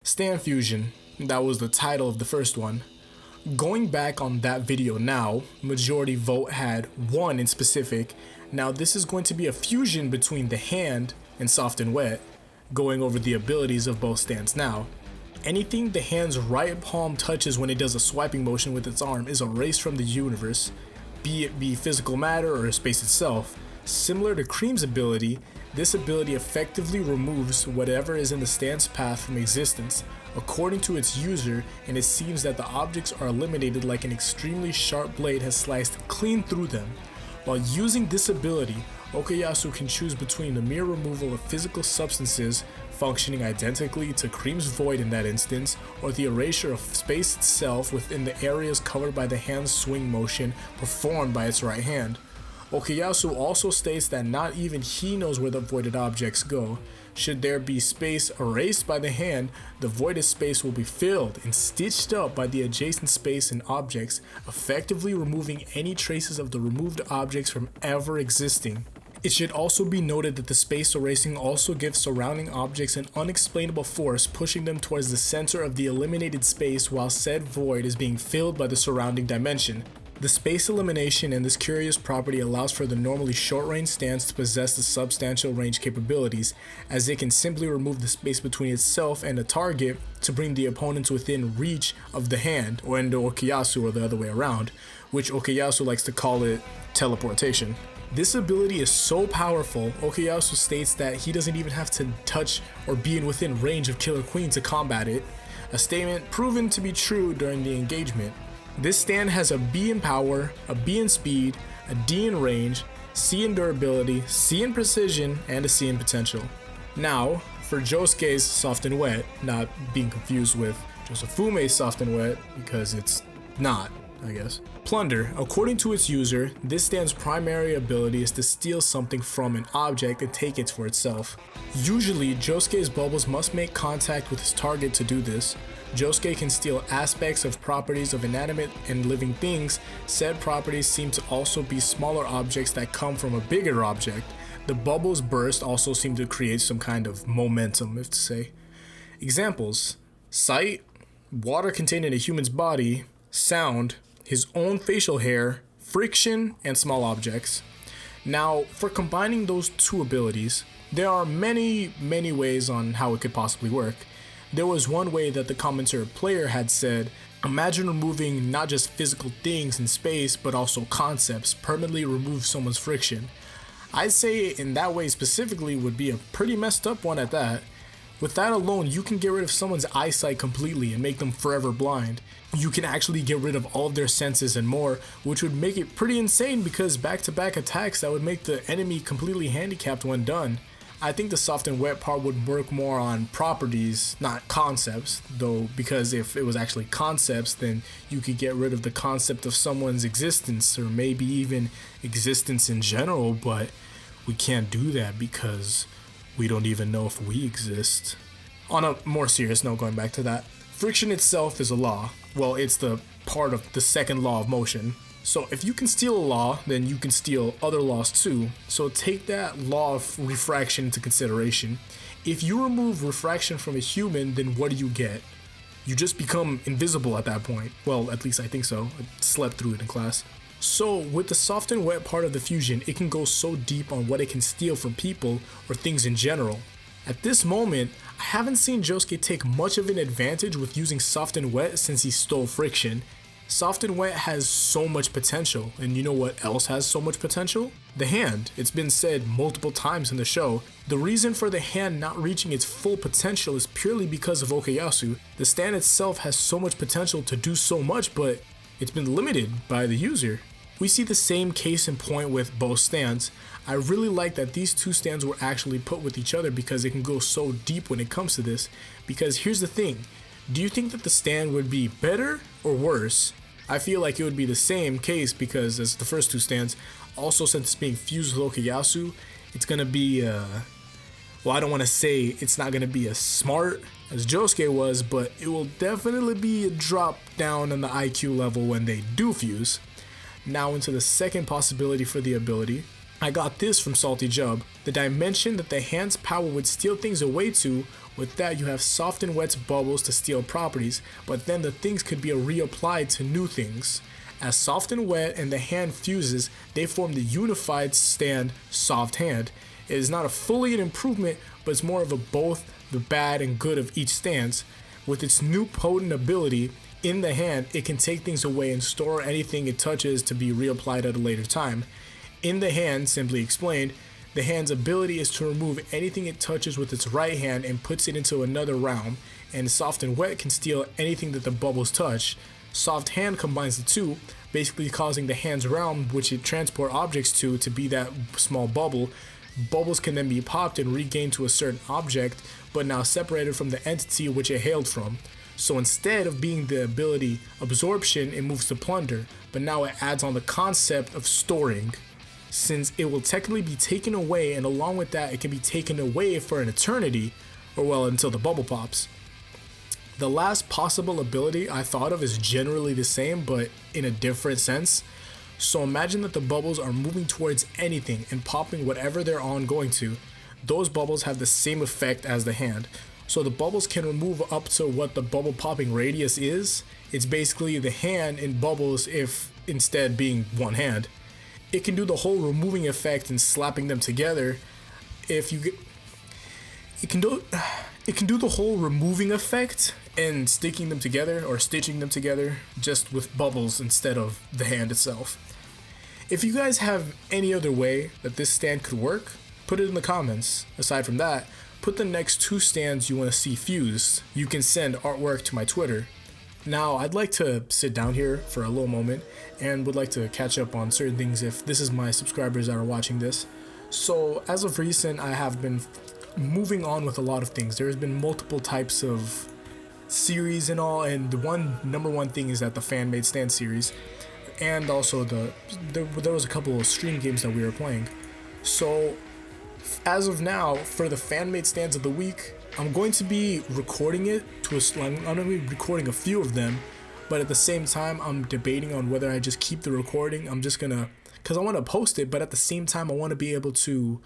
Stand Fusion, that was the title of the first one. Going back on that video now, majority vote had one in specific. Now this is going to be a fusion between the hand and soft and wet, going over the abilities of both stands now. Anything the hand's right palm touches when it does a swiping motion with its arm is erased from the universe, be it be physical matter or space itself. Similar to Cream's ability, this ability effectively removes whatever is in the stand's path from existence, according to its user, and it seems that the objects are eliminated like an extremely sharp blade has sliced clean through them. While using this ability, Okuyasu can choose between the mere removal of physical substances functioning identically to Cream's void in that instance, or the erasure of space itself within the areas covered by the hand's swing motion performed by its right hand. Okuyasu also states that not even he knows where the voided objects go. Should there be space erased by the hand, the voided space will be filled and stitched up by the adjacent space and objects, effectively removing any traces of the removed objects from ever existing. It should also be noted that the space erasing also gives surrounding objects an unexplainable force, pushing them towards the center of the eliminated space while said void is being filled by the surrounding dimension. The space elimination and this curious property allows for the normally short-range stance to possess the substantial range capabilities, as it can simply remove the space between itself and the target to bring the opponents within reach of the hand, or in the Okuyasu or the other way around, which Okuyasu likes to call it teleportation. This ability is so powerful, Okuyasu states that he doesn't even have to touch or be within range of Killer Queen to combat it, a statement proven to be true during the engagement. This stand has a B in power, a B in speed, a D in range, C in durability, C in precision, and a C in potential. Now, for Josuke's soft and wet, not being confused with Josefume's soft and wet, because it's not, I guess. Plunder. According to its user, this stand's primary ability is to steal something from an object and take it for itself. Usually, Josuke's bubbles must make contact with his target to do this. Josuke can steal aspects of properties of inanimate and living things. Said properties seem to also be smaller objects that come from a bigger object. The bubbles burst also seem to create some kind of momentum, if to say. Examples: sight, water contained in a human's body, sound, his own facial hair, friction, and small objects. Now, for combining those two abilities, there are many ways on how it could possibly work. There was one way that the commenter player had said, imagine removing not just physical things in space, but also concepts, permanently remove someone's friction. I'd say in that way specifically would be a pretty messed up one at that. With that alone, you can get rid of someone's eyesight completely and make them forever blind. You can actually get rid of all of their senses and more, which would make it pretty insane because back-to-back attacks that would make the enemy completely handicapped when done. I think the soft and wet part would work more on properties, not concepts, though, because if it was actually concepts, then you could get rid of the concept of someone's existence, or maybe even existence in general, but we can't do that because we don't even know if we exist. On a more serious note, going back to that, friction itself is a law. Well, it's the part of the second law of motion. So if you can steal a law, then you can steal other laws too. So take that law of refraction into consideration. If you remove refraction from a human, then what do you get? You just become invisible at that point. Well, at least I think so. I slept through it in class. So with the soft and wet part of the fusion, it can go so deep on what it can steal from people or things in general. At this moment, I haven't seen Josuke take much of an advantage with using soft and wet since he stole friction. Soft and wet has so much potential, and you know what else has so much potential? The hand. It's been said multiple times in the show. The reason for the hand not reaching its full potential is purely because of Okuyasu. The stand itself has so much potential to do so much, but it's been limited by the user. We see the same case in point with both stands. I really like that these two stands were actually put with each other because it can go so deep when it comes to this. Because here's the thing, do you think that the stand would be better or worse? I feel like it would be the same case because as the first two stands, also since it's being fused with Okuyasu, it's gonna be, well, I don't want to say it's not gonna be as smart as Josuke was, but it will definitely be a drop down in the IQ level when they do fuse. Now into the second possibility for the ability. I got this from Salty Jub. The dimension that the hand's power would steal things away to With that, you have soft and wet's bubbles to steal properties, but then the things could be reapplied to new things. As soft and wet and the hand fuses, they form the unified stand soft hand. It is not a fully an improvement, but it's more of a both the bad and good of each stance. With its new potent ability in the hand, it can take things away and store anything it touches to be reapplied at a later time. In the hand, simply explained, the hand's ability is to remove anything it touches with its right hand and puts it into another realm, and soft and wet can steal anything that the bubbles touch. Soft hand combines the two, basically causing the hand's realm, which it transport objects to be that small bubble. Bubbles can then be popped and regained to a certain object, but now separated from the entity which it hailed from. So instead of being the ability absorption, it moves to plunder, but now it adds on the concept of storing, since it will technically be taken away, and along with that it can be taken away for an eternity, or well, until the bubble pops. The last possible ability I thought of is generally the same, but in a different sense. So imagine that the bubbles are moving towards anything and popping whatever they're on going to. Those bubbles have the same effect as the hand. So the bubbles can remove up to what the bubble popping radius is. It's basically the hand in bubbles if instead being one hand. It can do the whole removing effect and slapping them together. If you get, it can do the whole removing effect and sticking them together or stitching them together just with bubbles instead of the hand itself. If you guys have any other way that this stand could work, put it in the comments. Aside from that, put the next 2 stands you want to see fused. You can send artwork to my Twitter. Now, I'd like to sit down here for a little moment and would like to catch up on certain things if this is my subscribers that are watching this. So, as of recent, I have been moving on with a lot of things. There's been multiple types of series and all, and the number one thing is that the fan-made stand series, and also there was a couple of stream games that we were playing. So, as of now, for the fan-made stands of the week, I'm going to be recording it I'm going to be recording a few of them, but at the same time, I'm debating on whether I just keep the recording. I'm just gonna, because I want to post it, but at the same time, I want to be able to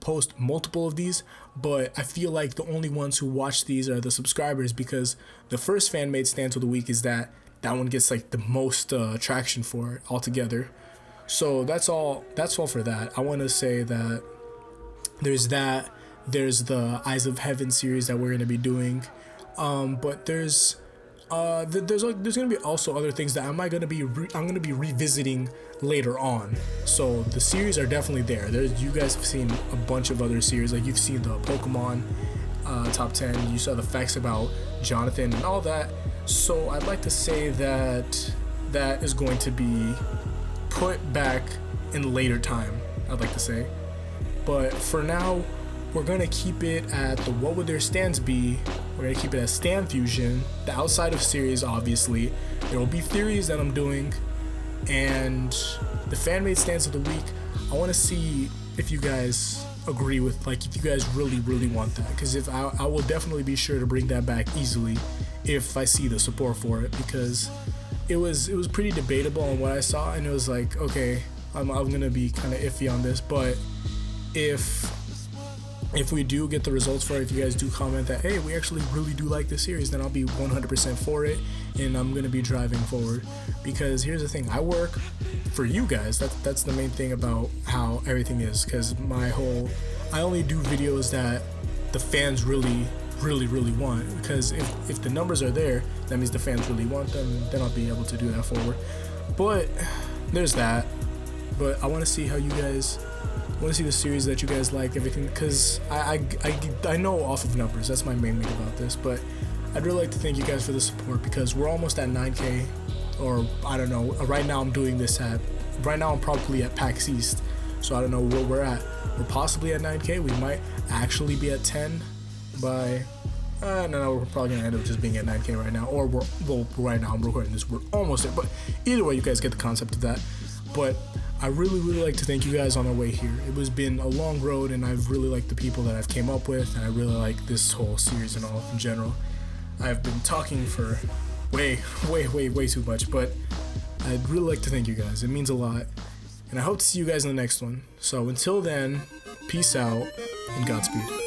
post multiple of these, but I feel like the only ones who watch these are the subscribers, because the first fan-made stands of the week is that one gets like the most traction for it altogether. So that's all for that. I want to say that there's the Eyes of Heaven series that we're going to be doing, but there's gonna be also other things that I'm gonna be revisiting later on. So the series are definitely there. You guys have seen a bunch of other series, like you've seen the Pokemon top 10. You saw the facts about Jonathan and all that. So I'd like to say that is going to be put back in later time, I'd like to say. But for now, we're gonna keep it at the what would their stands be. We're gonna keep it as stand fusion. The outside of series, obviously, there will be theories that I'm doing, and the fan-made stands of the week. I want to see if you guys agree with, like, if you guys really want that, because if I will definitely be sure to bring that back easily if I see the support for it, because it was pretty debatable on what I saw, and it was like, okay, I'm gonna be kind of iffy on this, but if we do get the results for it, if you guys do comment that, hey, we actually really do like this series, then I'll be 100% for it, and I'm going to be driving forward. Because here's the thing, I work for you guys. That's the main thing about how everything is, because I only do videos that the fans really want, because if the numbers are there, that means the fans really want them, then I'll be able to do that forward. But there's that. But I want to see how you guys... I want to see the series that you guys like, everything, because I know off of numbers. That's my main thing about this, but I'd really like to thank you guys for the support, because we're almost at 9K, or I don't know. Right now I'm probably at PAX East, so I don't know where we're at. We're possibly at 9K. We might actually be at 10 by... no, we're probably gonna end up just being at 9K right now, or right now I'm recording this, we're almost there. But either way, you guys get the concept of that. But I really like to thank you guys on our way here. It has been a long road, and I've really liked the people that I've came up with, and I really like this whole series and all in general. I've been talking for way too much, but I'd really like to thank you guys. It means a lot, and I hope to see you guys in the next one. So until then, peace out and Godspeed.